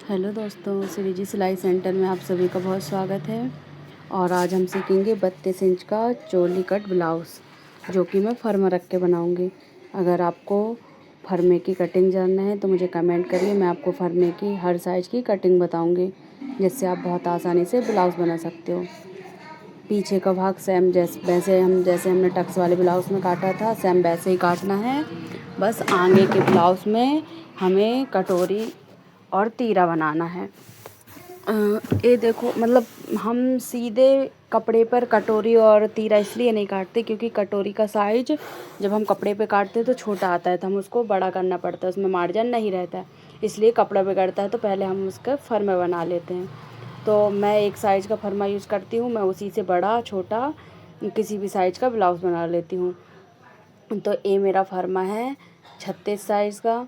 Hello दोस्तों, श्रीजी सिलाई centre में आप सभी का बहुत स्वागत है। और आज हम सीखेंगे 32 इंच का चोली कट ब्लाउज़, जो कि मैं फर्मा रख के बनाऊंगी। अगर आपको फर्मे की कटिंग जानना है तो मुझे कमेंट करिए, मैं आपको फर्मे की हर साइज़ की कटिंग बताऊंगी, जिससे आप बहुत आसानी से ब्लाउज़ बना सकते हो। पीछे का भाग सेम जैसे हमने टक्स वाले ब्लाउज़ में काटा था, सेम वैसे ही काटना है। बस आगे के ब्लाउज़ में हमें कटोरी और तीरा बनाना है। ये देखो, मतलब हम सीधे कपड़े पर कटोरी और तीरा इसलिए नहीं काटते क्योंकि कटोरी का साइज जब हम कपड़े पे काटते हैं तो छोटा आता है, तो हम उसको बड़ा करना पड़ता है, उसमें मार्जिन नहीं रहता है, इसलिए कपड़ा बिगड़ता है। तो पहले हम उसका फर्मा बना लेते हैं। तो मैं एक साइज़ का फर्मा यूज़ करती हूँ, मैं उसी से बड़ा छोटा किसी भी साइज़ का ब्लाउज़ बना लेती हूँ। तो ये मेरा फर्मा है 36 साइज़ का।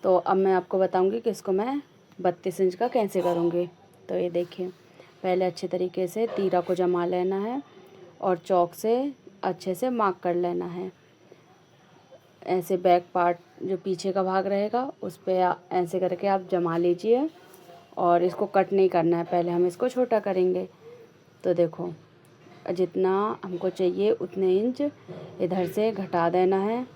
तो अब मैं आपको बताऊंगी कि इसको मैं 32 इंच का कैसे करूँगी। तो ये देखिए, पहले अच्छे तरीके से तीरा को जमा लेना है और चौक से अच्छे से मार्क कर लेना है। ऐसे बैक पार्ट जो पीछे का भाग रहेगा उस पर ऐसे करके आप जमा लीजिए। और इसको कट नहीं करना है, पहले हम इसको छोटा करेंगे। तो देखो, जितना हमको चाहिए उतने इंच इधर से घटा देना है।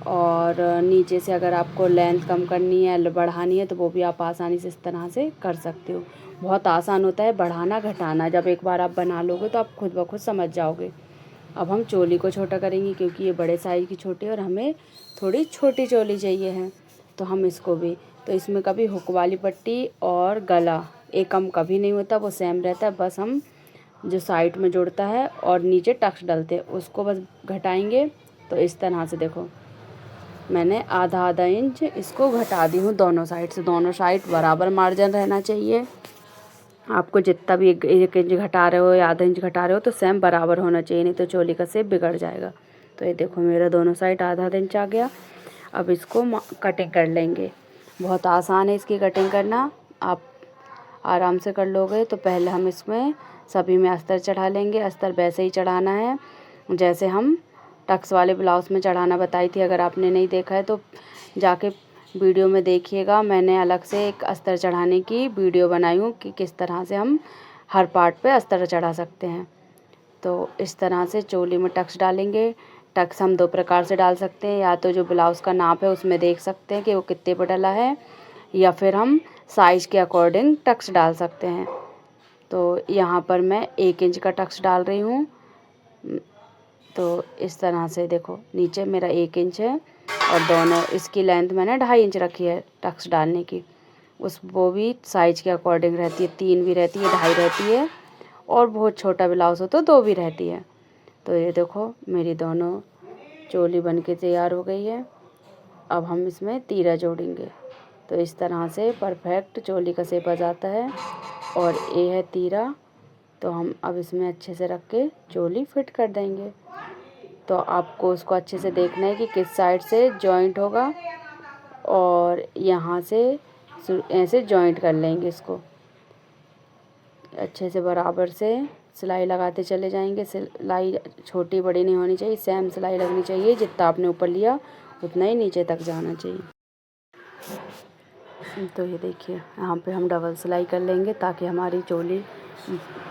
और नीचे से अगर आपको लेंथ कम करनी है, बढ़ानी है, तो वो भी आप आसानी से इस तरह से कर सकते हो। बहुत आसान होता है बढ़ाना घटाना, जब एक बार आप बना लोगे तो आप खुद ब खुद समझ जाओगे। अब हम चोली को छोटा करेंगे क्योंकि ये बड़े साइज़ की छोटी है और हमें थोड़ी छोटी चोली चाहिए है। तो हम इसको भी, तो इसमें कभी हुक वाली पट्टी और गला एक कम कभी नहीं होता, वो सेम रहता है। बस हम जो साइड में जुड़ता है और नीचे टक्स डलते हैं उसको बस घटाएंगे। तो इस तरह से देखो, मैंने आधा आधा इंच इसको घटा दी हूँ दोनों साइड से। दोनों साइड बराबर मार्जिन रहना चाहिए। आपको जितना भी एक इंच घटा रहे हो या आधा इंच घटा रहे हो तो सेम बराबर होना चाहिए, नहीं तो चोली का शेप बिगड़ जाएगा। तो ये देखो, मेरा दोनों साइड आधा आधा इंच आ गया। अब इसको कटिंग कर लेंगे। बहुत आसान है इसकी कटिंग करना, आप आराम से कर लोगे। तो पहले हम इसमें सभी में अस्तर चढ़ा लेंगे। अस्तर वैसे ही चढ़ाना है जैसे हम टक्स वाले ब्लाउज़ में चढ़ाना बताई थी। अगर आपने नहीं देखा है तो जाके वीडियो में देखिएगा, मैंने अलग से एक अस्तर चढ़ाने की वीडियो बनाई हूँ कि किस तरह से हम हर पार्ट पे अस्तर चढ़ा सकते हैं। तो इस तरह से चोली में टक्स डालेंगे। टक्स हम दो प्रकार से डाल सकते हैं, या तो जो ब्लाउज़ का नाप है उसमें देख सकते हैं कि वो कितने पर डला है, या फिर हम साइज़ के अकॉर्डिंग टक्स डाल सकते हैं। तो यहाँ पर मैं 1 इंच का टक्स डाल रही हूँ। तो इस तरह से देखो, नीचे मेरा 1 इंच है और दोनों इसकी लेंथ मैंने 2.5 इंच रखी है टक्स डालने की। वो भी साइज़ के अकॉर्डिंग रहती है, 3 भी रहती है, 2.5 रहती है, और बहुत छोटा ब्लाउज़ हो तो 2 भी रहती है। तो ये देखो, मेरी दोनों चोली बन के तैयार हो गई है। अब हम इसमें तीरा जोड़ेंगे। तो इस तरह से परफेक्ट चोली का शेप आ जाता है। और ये है तीरा। तो हम अब इसमें अच्छे से रख के चोली फिट कर देंगे। तो आपको उसको अच्छे से देखना है कि किस साइड से जॉइंट होगा, और यहाँ से ऐसे जॉइंट कर लेंगे इसको अच्छे से। बराबर से सिलाई लगाते चले जाएंगे। सिलाई छोटी बड़ी नहीं होनी चाहिए, सेम सिलाई लगनी चाहिए। जितना आपने ऊपर लिया उतना ही नीचे तक जाना चाहिए। तो ये देखिए, यहाँ पे हम डबल सिलाई कर लेंगे ताकि हमारी चोली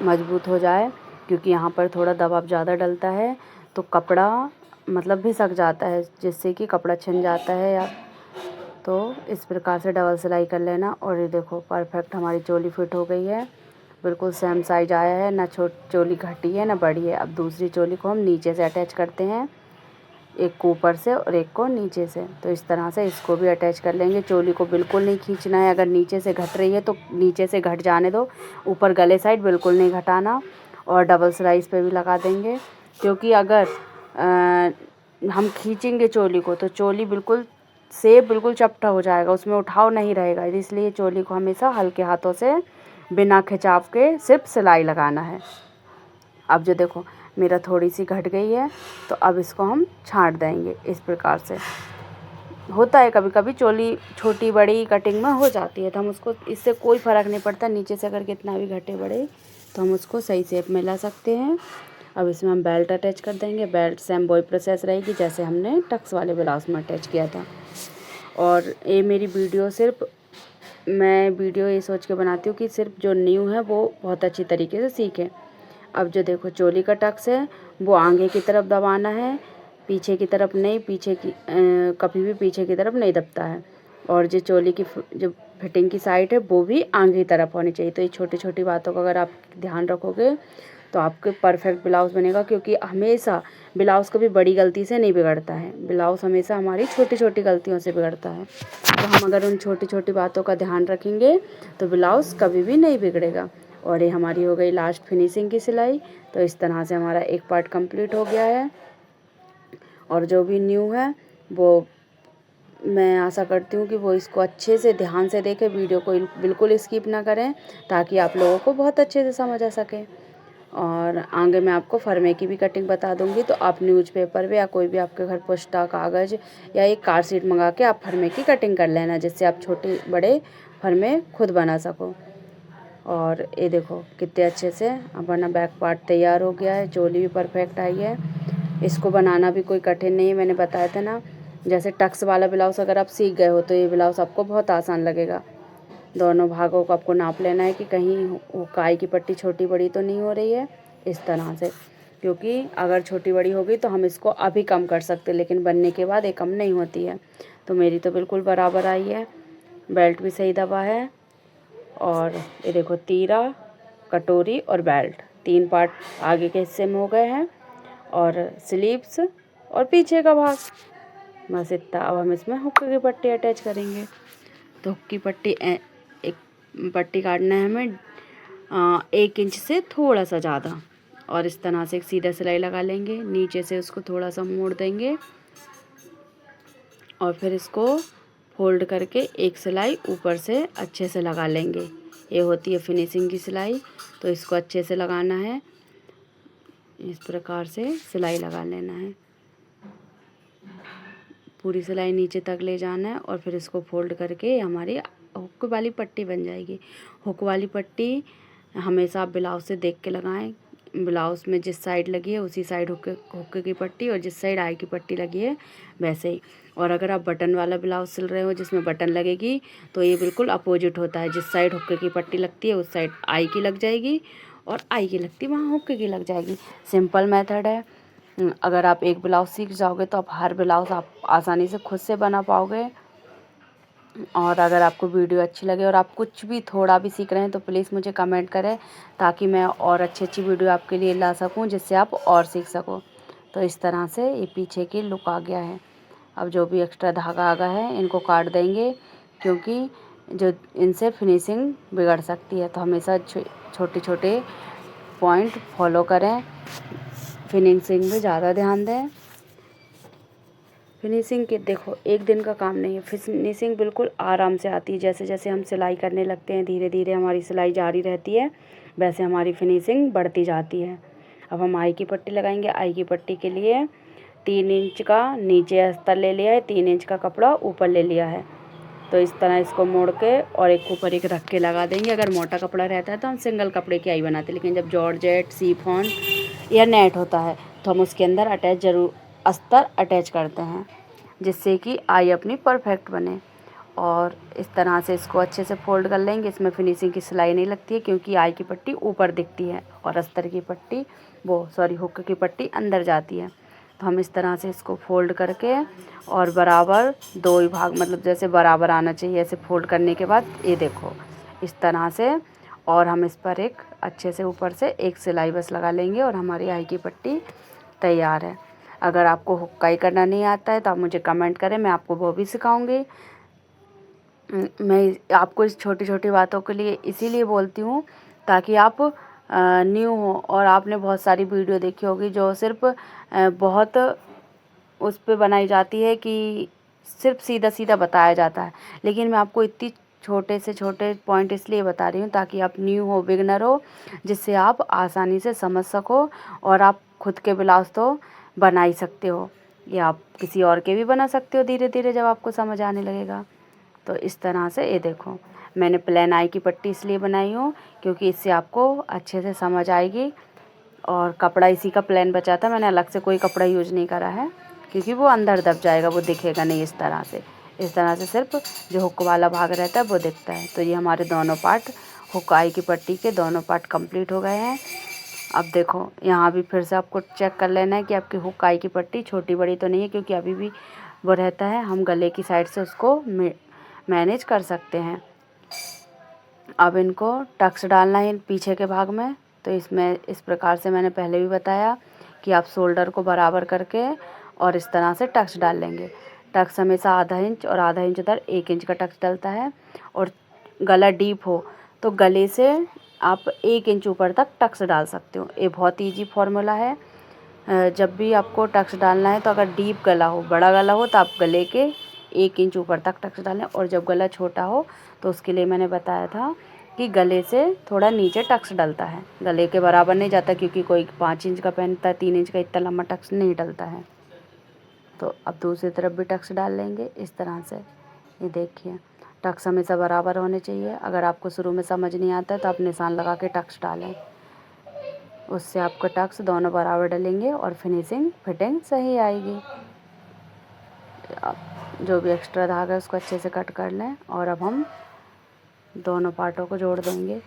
मजबूत हो जाए, क्योंकि यहाँ पर थोड़ा दबाव ज़्यादा डलता है तो कपड़ा मतलब भिसक जाता है, जिससे कि कपड़ा छिन जाता है। या तो इस प्रकार से डबल सिलाई कर लेना। और ये देखो, परफेक्ट हमारी चोली फिट हो गई है, बिल्कुल सेम साइज आया है, ना चोली घटी है ना बढ़ी है। अब दूसरी चोली को हम नीचे से अटैच करते हैं, एक को ऊपर से और एक को नीचे से। तो इस तरह से इसको भी अटैच कर लेंगे। चोली को बिल्कुल नहीं खींचना है, अगर नीचे से घट रही है तो नीचे से घट जाने दो, ऊपर गले साइड बिल्कुल नहीं घटाना। और डबल सिलाई इस पर भी लगा देंगे, क्योंकि अगर हम खींचेंगे चोली को तो चोली बिल्कुल शेप बिल्कुल चपटा हो जाएगा, उसमें उठाव नहीं रहेगा। इसलिए चोली को हमेशा हल्के हाथों से बिना खिंचाव के सिर्फ सिलाई लगाना है। अब जो देखो, मेरा थोड़ी सी घट गई है, तो अब इसको हम छांट देंगे। इस प्रकार से होता है, कभी कभी चोली छोटी बड़ी कटिंग में हो जाती है, तो हम उसको, इससे कोई फ़र्क नहीं पड़ता नीचे से अगर कितना भी घटे बढ़े, तो हम उसको सही शेप में ला सकते हैं। अब इसमें हम बेल्ट अटैच कर देंगे। बेल्ट सेम वही प्रोसेस रहेगी जैसे हमने टक्स वाले ब्लाउज़ में अटैच किया था। और ये मेरी वीडियो सिर्फ मैं वीडियो ये सोच के बनाती हूँ कि सिर्फ जो न्यू है वो बहुत अच्छी तरीके से सीखे। अब जो देखो चोली का टक्स है वो आगे की तरफ दबाना है, पीछे की तरफ नहीं, पीछे की कभी भी पीछे की तरफ नहीं दबता है। और जो चोली की जो फिटिंग की साइड है वो भी आगे की तरफ होनी चाहिए। तो ये छोटी छोटी बातों का अगर आप ध्यान रखोगे तो आपके परफेक्ट ब्लाउज़ बनेगा, क्योंकि हमेशा ब्लाउज़ कभी बड़ी गलती से नहीं बिगड़ता है, ब्लाउज़ हमेशा हमारी छोटी छोटी गलतियों से बिगड़ता है। तो हम अगर उन छोटी छोटी बातों का ध्यान रखेंगे तो ब्लाउज़ कभी भी नहीं बिगड़ेगा। और ये हमारी हो गई लास्ट फिनिशिंग की सिलाई। तो इस तरह से हमारा एक पार्ट कंप्लीट हो गया है। और जो भी न्यू है वो मैं आशा करती हूँ कि वो इसको अच्छे से ध्यान से देखें, वीडियो को बिल्कुल स्किप ना करें, ताकि आप लोगों को बहुत अच्छे से समझ आ सके। और आगे मैं आपको फरमे की भी कटिंग बता दूंगी, तो आप न्यूज़पेपर पे या कोई भी आपके घर पुस्ता कागज़ या एक कार सीट मंगा के आप फरमे की कटिंग कर लेना, जिससे आप छोटे बड़े फरमे खुद बना सको। और ये देखो कितने अच्छे से अपना बैक पार्ट तैयार हो गया है, चोली भी परफेक्ट आई है। इसको बनाना भी कोई कठिन नहीं है, मैंने बताया था ना। जैसे टक्स वाला ब्लाउज़ अगर आप सीख गए हो तो ये ब्लाउज़ आपको बहुत आसान लगेगा। दोनों भागों को आपको नाप लेना है कि कहीं वो काई की पट्टी छोटी बड़ी तो नहीं हो रही है, इस तरह से। क्योंकि अगर छोटी बड़ी होगी तो हम इसको अभी कम कर सकते, लेकिन बनने के बाद ये कम नहीं होती है। तो मेरी तो बिल्कुल बराबर आई है, बेल्ट भी सही दबा है। और ये देखो तीरा, कटोरी और बेल्ट 3 पार्ट आगे के हिस्से में हो गए हैं, और स्लीव्स और पीछे का भाग, बस इतना। अब हम इसमें हुक की पट्टी अटैच करेंगे। तो हुक की पट्टी एक पट्टी काटना है हमें 1 इंच से थोड़ा सा ज़्यादा, और इस तरह से एक सीधा सिलाई लगा लेंगे। नीचे से उसको थोड़ा सा मोड़ देंगे और फिर इसको फोल्ड करके एक सिलाई ऊपर से अच्छे से लगा लेंगे। ये होती है फिनिशिंग की सिलाई। तो इसको अच्छे से लगाना है, इस प्रकार से सिलाई लगा लेना है, पूरी सिलाई नीचे तक ले जाना है, और फिर इसको फोल्ड करके हमारी हुक वाली पट्टी बन जाएगी। हुक वाली पट्टी हमेशा आप ब्लाउज से देख के लगाएं। ब्लाउज़ में जिस साइड लगी है उसी साइड हुक की पट्टी, और जिस साइड आई की पट्टी लगी है वैसे ही। और अगर आप बटन वाला ब्लाउज़ सिल रहे हो जिसमें बटन लगेगी तो ये बिल्कुल अपोजिट होता है। जिस साइड हुक की पट्टी लगती है उस साइड आई की लग जाएगी, और आई की लगती है वहाँ हुक की लग जाएगी। सिंपल मेथड है। अगर आप एक ब्लाउज़ सीख जाओगे तो आप हर ब्लाउज़ आप आसानी से खुद से बना पाओगे। और अगर आपको वीडियो अच्छी लगे और आप कुछ भी थोड़ा भी सीख रहे हैं तो प्लीज़ मुझे कमेंट करें, ताकि मैं और अच्छी अच्छी वीडियो आपके लिए ला सकूं, जिससे आप और सीख सको। तो इस तरह से ये पीछे की लुक आ गया है। अब जो भी एक्स्ट्रा धागा आगा है इनको काट देंगे, क्योंकि जो इनसे फिनिशिंग बिगड़ सकती है। तो हमेशा छोटे छोटे पॉइंट फॉलो करें, फिनिशिंग में ज़्यादा ध्यान दें। फिनिशिंग के देखो एक दिन का काम नहीं है, फिनिशिंग बिल्कुल आराम से आती है। जैसे जैसे हम सिलाई करने लगते हैं धीरे धीरे हमारी सिलाई जारी रहती है, वैसे हमारी फिनिशिंग बढ़ती जाती है। अब हम आई की पट्टी लगाएंगे। आई की पट्टी के लिए 3 इंच का नीचे अस्तर ले लिया है, 3 इंच का कपड़ा ऊपर ले लिया है। तो इस तरह इसको मोड़ के और एक ऊपर एक रख के लगा देंगे। अगर मोटा कपड़ा रहता है तो हम सिंगल कपड़े की आई बनाते हैं, लेकिन जब जॉर्जेट, शिफॉन या नेट होता है तो हम उसके अंदर अस्तर अटैच करते हैं, जिससे कि आई अपनी परफेक्ट बने। और इस तरह से इसको अच्छे से फोल्ड कर लेंगे। इसमें फिनिशिंग की सिलाई नहीं लगती है, क्योंकि आई की पट्टी ऊपर दिखती है और अस्तर की पट्टी हुक की पट्टी अंदर जाती है। तो हम इस तरह से इसको फोल्ड करके और बराबर 2 ही भाग, मतलब जैसे बराबर आना चाहिए, ऐसे फोल्ड करने के बाद ये देखो इस तरह से। और हम इस पर एक अच्छे से ऊपर से एक सिलाई बस लगा लेंगे और हमारी आई की पट्टी तैयार है। अगर आपको हुक्काई करना नहीं आता है तो आप मुझे कमेंट करें, मैं आपको वो भी सिखाऊंगी। मैं आपको इस छोटी छोटी बातों के लिए इसीलिए बोलती हूँ ताकि आप न्यू हो, और आपने बहुत सारी वीडियो देखी होगी जो सिर्फ बहुत उस पे बनाई जाती है कि सिर्फ सीधा सीधा बताया जाता है, लेकिन मैं आपको इतनी छोटे से छोटे पॉइंट इसलिए बता रही हूँ ताकि आप न्यू हो, बिगनर हो, जिससे आप आसानी से समझ सको और आप खुद के ब्लाउज़ तो बना ही सकते हो, या आप किसी और के भी बना सकते हो धीरे धीरे जब आपको समझ आने लगेगा। तो इस तरह से ये देखो मैंने प्लेन आई की पट्टी इसलिए बनाई हूँ क्योंकि इससे आपको अच्छे से समझ आएगी। और कपड़ा इसी का प्लेन बचा था, मैंने अलग से कोई कपड़ा यूज नहीं करा है, क्योंकि वो अंदर दब जाएगा, वो दिखेगा नहीं इस तरह से। इस तरह से सिर्फ जो हुक वाला भाग रहता है वो दिखता है। तो ये हमारे दोनों पार्ट हुक आई की पट्टी के दोनों पार्ट कंप्लीट हो गए हैं। अब देखो यहाँ भी फिर से आपको चेक कर लेना है कि आपकी हुक आई की पट्टी छोटी बड़ी तो नहीं है, क्योंकि अभी भी वो रहता है, हम गले की साइड से उसको मैनेज कर सकते हैं। अब इनको टक्स डालना है पीछे के भाग में। तो इसमें इस प्रकार से मैंने पहले भी बताया कि आप शोल्डर को बराबर करके और इस तरह से टक्स डाल लेंगे। टक्स हमेशा आधा इंच और आधा इंच उधर 1 इंच का टक्स डलता है। और गला डीप हो तो गले से आप 1 इंच ऊपर तक टक्स डाल सकते हो। ये बहुत ईजी फॉर्मूला है। जब भी आपको टक्स डालना है तो अगर डीप गला हो, बड़ा गला हो, तो आप गले के 1 इंच ऊपर तक टक्स डालें। और जब गला छोटा हो तो उसके लिए मैंने बताया था कि गले से थोड़ा नीचे टक्स डलता है, गले के बराबर नहीं जाता, क्योंकि कोई 5 इंच का पहनता है, 3 इंच का इतना लंबा टक्स नहीं डलता है। तो अब दूसरी तरफ भी टक्स डाल लेंगे इस तरह से। ये देखिए टक्स हमेशा बराबर होने चाहिए। अगर आपको शुरू में समझ नहीं आता है तो आप निशान लगा के टक्स डालें, उससे आपको टक्स दोनों बराबर डलेंगे और फिटिंग सही आएगी। जो भी एक्स्ट्रा धागा है उसको अच्छे से कट कर लें और अब हम दोनों पार्टों को जोड़ देंगे।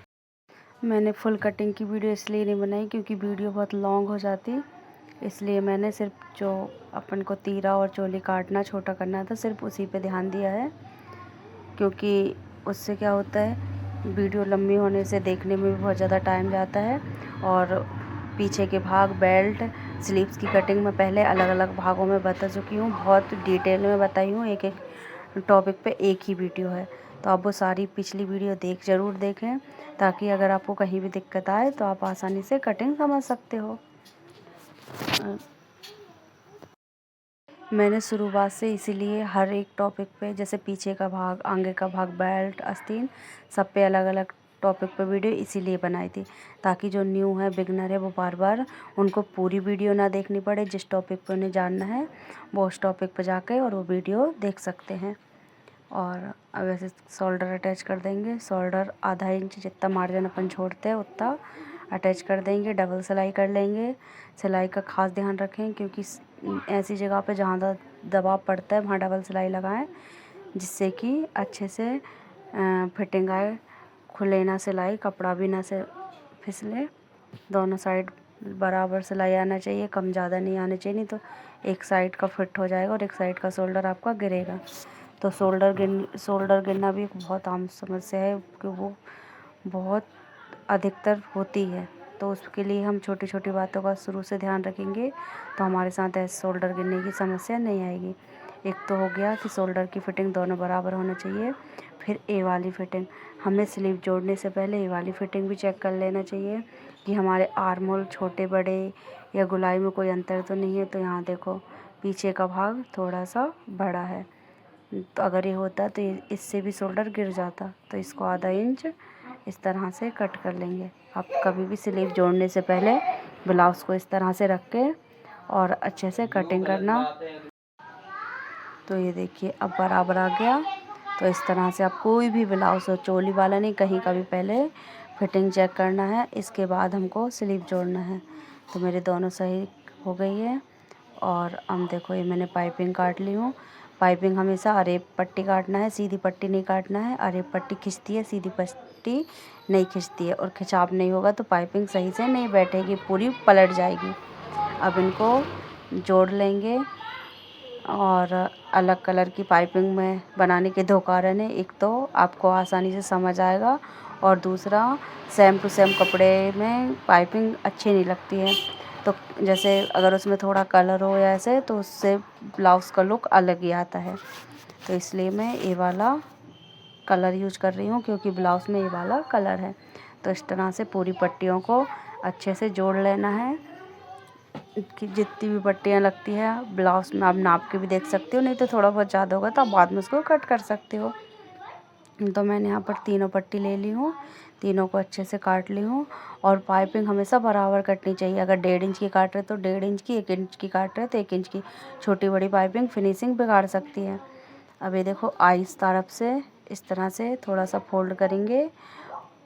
मैंने फुल कटिंग की वीडियो इसलिए नहीं बनाई क्योंकि वीडियो बहुत लॉन्ग हो जाती, इसलिए मैंने सिर्फ जो अपन को तीरा और चोली काटना छोटा करना था सिर्फ उसी पे ध्यान दिया है। क्योंकि उससे क्या होता है, वीडियो लंबी होने से देखने में भी बहुत ज़्यादा टाइम जाता है। और पीछे के भाग, बेल्ट, स्लीव्स की कटिंग में पहले अलग अलग भागों में बता चुकी हूँ, बहुत डिटेल में बताई हूँ। एक एक टॉपिक पे एक ही वीडियो है, तो आप वो सारी पिछली वीडियो ज़रूर देखें, ताकि अगर आपको कहीं भी दिक्कत आए तो आप आसानी से कटिंग समझ सकते हो। मैंने शुरुआत से इसीलिए हर एक टॉपिक पे, जैसे पीछे का भाग, आगे का भाग, बेल्ट, आस्तीन, सब पे अलग अलग टॉपिक पे वीडियो इसीलिए बनाई थी, ताकि जो न्यू है, बिगनर है, वो बार बार उनको पूरी वीडियो ना देखनी पड़े। जिस टॉपिक पे उन्हें जानना है वो उस टॉपिक पे जाके और वो वीडियो देख सकते हैं। और अब ऐसे शोल्डर अटैच कर देंगे। शोल्डर आधा इंच जितना मार्जिन अपन छोड़ते हैं उतना अटैच कर देंगे। डबल सिलाई कर लेंगे। सिलाई का खास ध्यान रखें, क्योंकि ऐसी जगह पे जहाँ दबाव पड़ता है वहाँ डबल सिलाई लगाएं, जिससे कि अच्छे से फिटिंग आए, खुले ना सिलाई, कपड़ा भी ना से फिसले। दोनों साइड बराबर सिलाई आना चाहिए, कम ज़्यादा नहीं आनी चाहिए, नहीं तो एक साइड का फिट हो जाएगा और एक साइड का शोल्डर आपका गिरेगा। तो शोल्डर गिरना भी एक बहुत आम समस्या है, कि वो बहुत अधिकतर होती है। तो उसके लिए हम छोटी छोटी बातों का शुरू से ध्यान रखेंगे तो हमारे साथ ऐसे शोल्डर गिरने की समस्या नहीं आएगी। एक तो हो गया कि शोल्डर की फिटिंग दोनों बराबर होना चाहिए। फिर ए वाली फिटिंग, हमें स्लीव जोड़ने से पहले ए वाली फिटिंग भी चेक कर लेना चाहिए कि हमारे आर्म होल छोटे बड़े या गुलाई में कोई अंतर तो नहीं है। तो यहाँ देखो पीछे का भाग थोड़ा सा बड़ा है, तो अगर ये होता तो इससे भी शोल्डर गिर जाता। तो इसको आधा इंच इस तरह से कट कर लेंगे। आप कभी भी स्लीव जोड़ने से पहले ब्लाउज़ को इस तरह से रख के और अच्छे से कटिंग करना। तो ये देखिए अब बराबर आ गया। तो इस तरह से आप कोई भी ब्लाउज़ हो, चोली वाला नहीं, कहीं का भी पहले फिटिंग चेक करना है, इसके बाद हमको स्लीव जोड़ना है। तो मेरे दोनों सही हो गई है। और अब देखो ये मैंने पाइपिंग काट ली हूँ। पाइपिंग हमेशा अरेप पट्टी काटना है, सीधी पट्टी नहीं काटना है। अरेप पट्टी खिंचती है, सीधी पट्टी नहीं खिंचती है, और खिंचाव नहीं होगा तो पाइपिंग सही से नहीं बैठेगी, पूरी पलट जाएगी। अब इनको जोड़ लेंगे। और अलग कलर की पाइपिंग में बनाने के दो कारण हैं, एक तो आपको आसानी से समझ आएगा और दूसरा सेम टू सेम कपड़े में पाइपिंग अच्छी नहीं लगती है। तो जैसे अगर उसमें थोड़ा कलर हो या ऐसे, तो उससे ब्लाउज़ का लुक अलग ही आता है। तो इसलिए मैं ये वाला कलर यूज कर रही हूँ, क्योंकि ब्लाउज़ में ये वाला कलर है। तो इस तरह से पूरी पट्टियों को अच्छे से जोड़ लेना है। कि जितनी भी पट्टियाँ लगती है ब्लाउज़ में आप नाप के भी देख सकते हो, नहीं तो थोड़ा बहुत ज़्यादा होगा तो आप बाद में उसको कट कर सकते हो। तो मैंने यहाँ पर तीनों पट्टी ले ली हूँ, तीनों को अच्छे से काट ली हूँ। और पाइपिंग हमेशा बराबर कटनी चाहिए। अगर 1.5 इंच की काट रहे तो 1.5 इंच की, 1 इंच की काट रहे तो 1 इंच की। छोटी बड़ी पाइपिंग फिनिशिंग बिगाड़ सकती है। अब ये देखो इस तरफ से इस तरह से थोड़ा सा फोल्ड करेंगे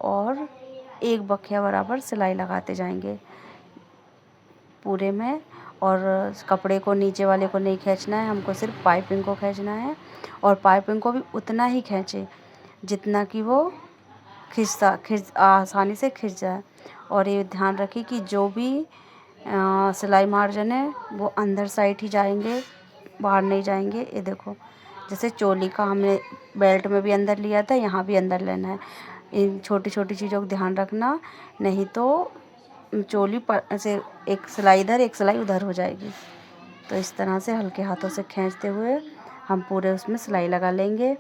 और एक बखिया बराबर सिलाई लगाते जाएंगे पूरे में। और कपड़े को नीचे वाले को नहीं खींचना है, हमको सिर्फ पाइपिंग को खींचना है। और पाइपिंग को भी उतना ही खींचे जितना कि वो खिंच आसानी से खिंच जाए। और ये ध्यान रखिए कि जो भी सिलाई मार्जिन है वो अंदर साइड ही जाएंगे, बाहर नहीं जाएंगे। ये देखो, जैसे चोली का हमने बेल्ट में भी अंदर लिया था, यहाँ भी अंदर लेना है। इन छोटी छोटी चीज़ों का ध्यान रखना, नहीं तो चोली पर ऐसे एक सिलाई इधर एक सिलाई उधर हो जाएगी। तो इस तरह से हल्के हाथों से खींचते हुए हम पूरे उसमें सिलाई लगा लेंगे।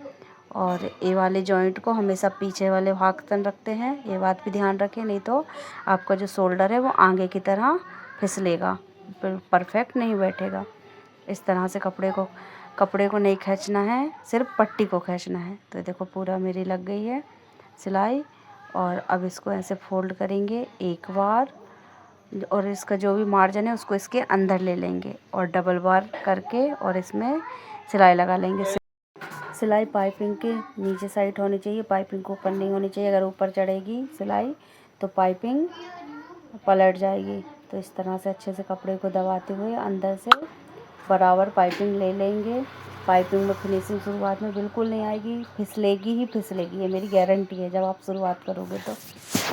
और ये वाले जॉइंट को हमेशा पीछे वाले भाग तक रखते हैं, ये बात भी ध्यान रखें, नहीं तो आपका जो शोल्डर है वो आगे की तरह फिसलेगा, परफेक्ट नहीं बैठेगा। इस तरह से कपड़े को नहीं खींचना है, सिर्फ पट्टी को खींचना है। तो देखो पूरा मेरी लग गई है सिलाई। और अब इसको ऐसे फोल्ड करेंगे एक बार, और इसका जो भी मार्जिन है उसको इसके अंदर ले लेंगे और डबल बार करके और इसमें सिलाई लगा लेंगे। सिलाई पाइपिंग के नीचे साइड होनी चाहिए, पाइपिंग को ऊपर नहीं होनी चाहिए। अगर ऊपर चढ़ेगी सिलाई तो पाइपिंग पलट जाएगी। तो इस तरह से अच्छे से कपड़े को दबाते हुए अंदर से बराबर पाइपिंग ले लेंगे। पाइपिंग में फिनिशिंग शुरुआत में बिल्कुल नहीं आएगी, फिसलेगी ही फिसलेगी, ये मेरी गारंटी है जब आप शुरुआत करोगे तो।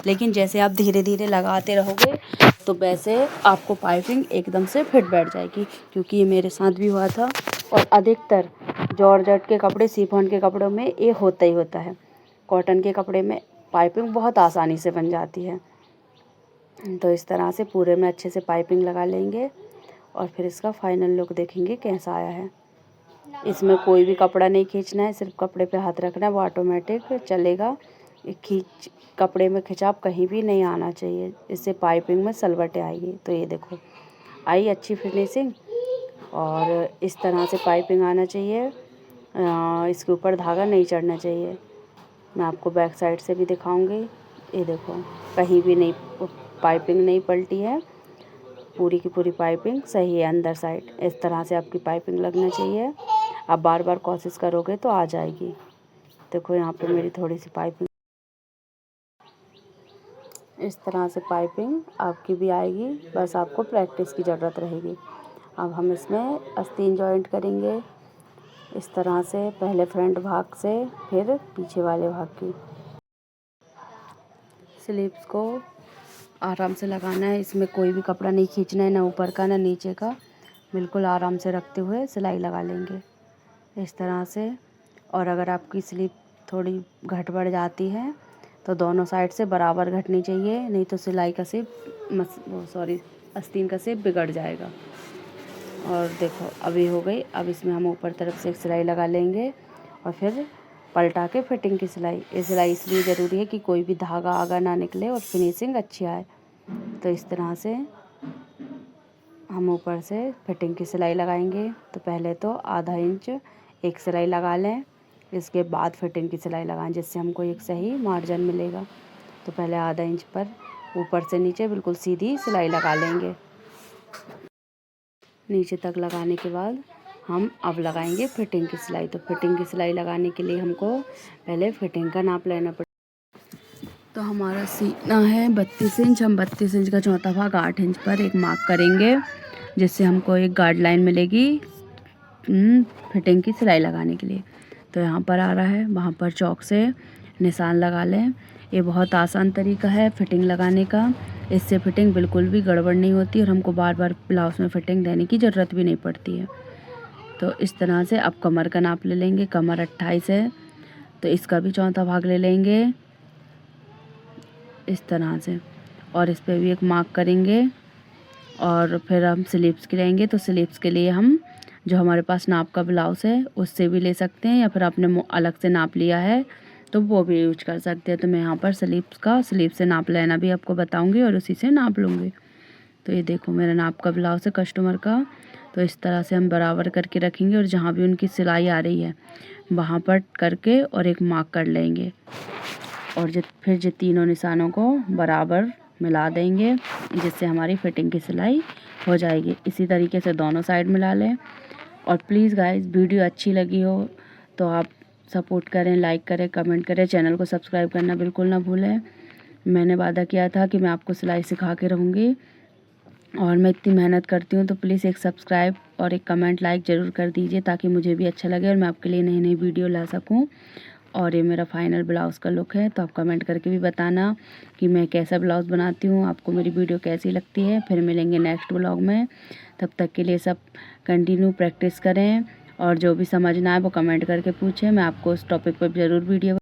लेकिन जैसे आप धीरे धीरे लगाते रहोगे तो वैसे आपको पाइपिंग एकदम से फिट बैठ जाएगी, क्योंकि ये मेरे साथ भी हुआ था। और अधिकतर जॉर्जेट के कपड़े, शिफॉन के कपड़ों में ये होता ही होता है। कॉटन के कपड़े में पाइपिंग बहुत आसानी से बन जाती है। तो इस तरह से पूरे में अच्छे से पाइपिंग लगा लेंगे और फिर इसका फाइनल लुक देखेंगे कैसा आया है। इसमें कोई भी कपड़ा नहीं खींचना है, सिर्फ कपड़े पे हाथ रखना है, वो ऑटोमेटिक चलेगा। कपड़े में खिंचाव कहीं भी नहीं आना चाहिए, इससे पाइपिंग में सलवटें आएगी। तो ये देखो आई अच्छी फिनिशिंग, और इस तरह से पाइपिंग आना चाहिए। इसके ऊपर धागा नहीं चढ़ना चाहिए। मैं आपको बैक साइड से भी दिखाऊंगी। ये देखो कहीं भी नहीं पाइपिंग नहीं पलटी है, पूरी की पूरी पाइपिंग सही है अंदर साइड। इस तरह से आपकी पाइपिंग लगना चाहिए। आप बार बार कोशिश करोगे तो आ जाएगी। देखो यहाँ पे मेरी थोड़ी सी पाइपिंग, इस तरह से पाइपिंग आपकी भी आएगी, बस आपको प्रैक्टिस की ज़रूरत रहेगी। अब हम इसमें आस्तीन जॉइंट करेंगे इस तरह से, पहले फ्रंट भाग से फिर पीछे वाले भाग की। स्लीव्स को आराम से लगाना है, इसमें कोई भी कपड़ा नहीं खींचना है, ना ऊपर का ना नीचे का, बिल्कुल आराम से रखते हुए सिलाई लगा लेंगे इस तरह से। और अगर आपकी स्लीव थोड़ी घट बढ़ जाती है तो दोनों साइड से बराबर घटनी चाहिए, नहीं तो सिलाई का शेप आस्तीन का शेप बिगड़ जाएगा। और देखो अभी हो गई। अब इसमें हम ऊपर तरफ से एक सिलाई लगा लेंगे और फिर पलटा के फिटिंग की सिलाई। ये सिलाई इसलिए ज़रूरी है कि कोई भी धागा आगा ना निकले और फिनिशिंग अच्छी आए। तो इस तरह से हम ऊपर से फिटिंग की सिलाई लगाएंगे। तो पहले तो आधा इंच एक सिलाई लगा लें, इसके बाद फिटिंग की सिलाई लगाएं, जिससे हमको एक सही मार्जिन मिलेगा। तो पहले आधा इंच पर ऊपर से नीचे बिल्कुल सीधी सिलाई लगा लेंगे। नीचे तक लगाने के बाद हम अब लगाएंगे फिटिंग की सिलाई। तो फिटिंग की सिलाई लगाने के लिए हमको पहले फिटिंग का नाप लेना पड़ेगा। तो हमारा सीना है 32 इंच, हम 32 इंच का चौथा भाग 8 इंच पर एक मार्क करेंगे, जिससे हमको एक गाइडलाइन मिलेगी फिटिंग की सिलाई लगाने के लिए। तो यहाँ पर आ रहा है, वहाँ पर चौक से निशान लगा लें। ये बहुत आसान तरीका है फिटिंग लगाने का, इससे फिटिंग बिल्कुल भी गड़बड़ नहीं होती और हमको बार बार ब्लाउज़ में फिटिंग देने की ज़रूरत भी नहीं पड़ती है। तो इस तरह से अब कमर का नाप ले लेंगे। कमर 28 है, तो इसका भी चौथा भाग ले लेंगे इस तरह से, और इस पर भी एक मार्क करेंगे। और फिर हम स्लीव्स की लेंगे। तो स्लीव्स के लिए हम जो हमारे पास नाप का ब्लाउज़ है उससे भी ले सकते हैं, या फिर आपने अलग से नाप लिया है तो वो भी यूज कर सकते हैं। तो मैं यहाँ पर स्लीव से नाप लेना भी आपको बताऊंगी और उसी से नाप लूँगी। तो ये देखो मेरा नाप का ब्लाउज़ है कस्टमर का। तो इस तरह से हम बराबर करके रखेंगे और जहाँ भी उनकी सिलाई आ रही है वहाँ पर करके और एक मार्क कर लेंगे, और फिर तीनों निशानों को बराबर मिला देंगे, जिससे हमारी फिटिंग की सिलाई हो जाएगी। इसी तरीके से दोनों साइड मिला लें। और प्लीज़ गाइस, वीडियो अच्छी लगी हो तो आप सपोर्ट करें, लाइक करें, कमेंट करें, चैनल को सब्सक्राइब करना बिल्कुल ना भूलें। मैंने वादा किया था कि मैं आपको सिलाई सिखा के रहूँगी, और मैं इतनी मेहनत करती हूँ तो प्लीज़ एक सब्सक्राइब और एक कमेंट लाइक ज़रूर कर दीजिए, ताकि मुझे भी अच्छा लगे और मैं आपके लिए नई नई वीडियो ला सकूँ। और ये मेरा फाइनल ब्लाउज़ का लुक है। तो आप कमेंट करके भी बताना कि मैं कैसा ब्लाउज़ बनाती हूँ, आपको मेरी वीडियो कैसी लगती है। फिर मिलेंगे नेक्स्ट ब्लॉग में, तब तक के लिए सब कंटिन्यू प्रैक्टिस करें और जो भी समझ ना आए वो कमेंट करके पूछें, मैं आपको उस टॉपिक पर ज़रूर वीडियो